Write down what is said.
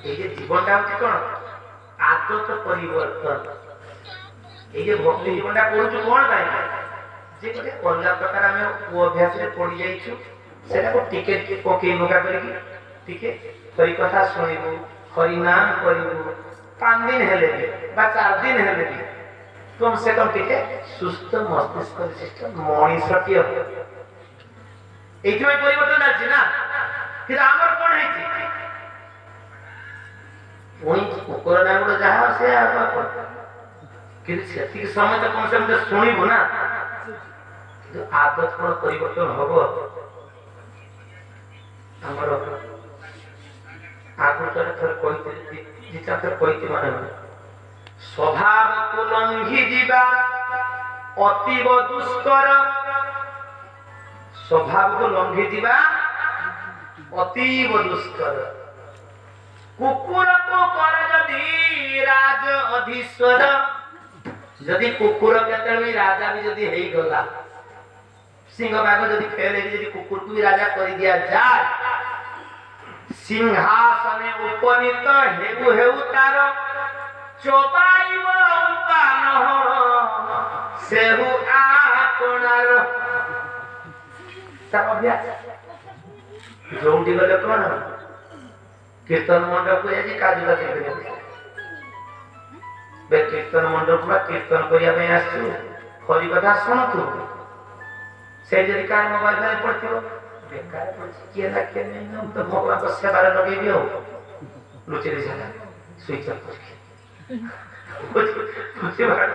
এই যে জীবনটা হচ্ছে কোন আদত পরিবর্তন। এই যে ভক্তি জীবনটা করছু কোন পাই যে ଗୋଟେ ଅଲଗା ପ୍ରକାର ଆମେ ଅଭ୍ୟାସରେ ପଡି ଯାଇଛୁ, ସେଟାକୁ ଟିକେ ଟିକେ ପକେଇ ପକା କରିକି ଟିକେ ହରି କଥା ଶୁଣିବୁ, ହରିନାମ କରିବୁ, 5 ଦିନ ହେଲେ ବି ବା 4 ଦିନ ହେଲେ ବି କମ ସେ କମ ଟିକେ ସୁସ୍ଥ ମସ୍ତିଷ୍କ ବିଶିଷ୍ଟ ମଣିଷଟିଏ ହବ। এইଥିପାଇଁ ପରିବର୍ତ୍ତନ ଅଛି ନା। କିନ୍ତୁ ଆମର କଣ ହେଇଛି, ପୁଣି କୁକୁର ନାଗୁଡ ଯାହା ସେ କିନ୍ତୁ ସେତିକି ସମୟ ତ କମ ସେ କମ ଶୁଣିବୁ ନା। କିନ୍ତୁ ଆଦତ କଣ ପରିବର୍ତ୍ତନ ହବ? ଆମର ଆଗରୁ ଥରେ କହିଥିଲି, ଦିଟା ଥରେ କହିଛି ମାନେ ସ୍ୱଭାବକୁ ଲଙ୍ଘି ଯିବା ଅତୀବ ଦୁଷ୍କର। ସ୍ୱଭାବକୁ ଲଙ୍ଘି ଯିବା ଅତୀବ ଦୁଷ୍କର। କୁକୁରକୁ କର ଯଦି ରାଜ ଅଧୀଶ୍ୱର। ଯଦି କୁକୁର କେତେବେଳେ ରାଜା ବି ଯଦି ହେଇଗଲା, ସିଂହ ବାଘ ଯଦି ଫେଲ ହେଇକି ଯଦି କୁକୁରକୁ ବି ରାଜା କରିଦିଆଯାଏ, ସିଂହାସନେ ଉପନୀତ ହେଉ ହେଉ ତାର ଚୋବାଇବ ଉପାନ ସେହୁ ଆପଣାର। ତାର ଅଭ୍ୟାସ ଯୋଉଠି ଗଲେ କଣ କୀର୍ତ୍ତନ ମଣ୍ଡପକୁ ଯାଇକି କାଜୁଟା କେମିତି କୀର୍ତ୍ତନ ମଣ୍ଡପ ବା କୀର୍ତ୍ତନ କରିବା ପାଇଁ ଆସିଛୁ, ହରି କଥା ଶୁଣୁଥିବୁ, ସେ ଯଦି କାହାର ମୋବାଇଲ ଫାଇଲ ପଡିଥିବ ବେକାର ପଡିଛି, କିଏ ନା କିଏ ନେଇ ତ ଭଗବାନଙ୍କ ସେବାରେ ଲଗେଇବି ଆଉ ଲୁଚେଇ ଦେଇସାରିଲା ସୁଇଚ ଅଫ୍ କରିକି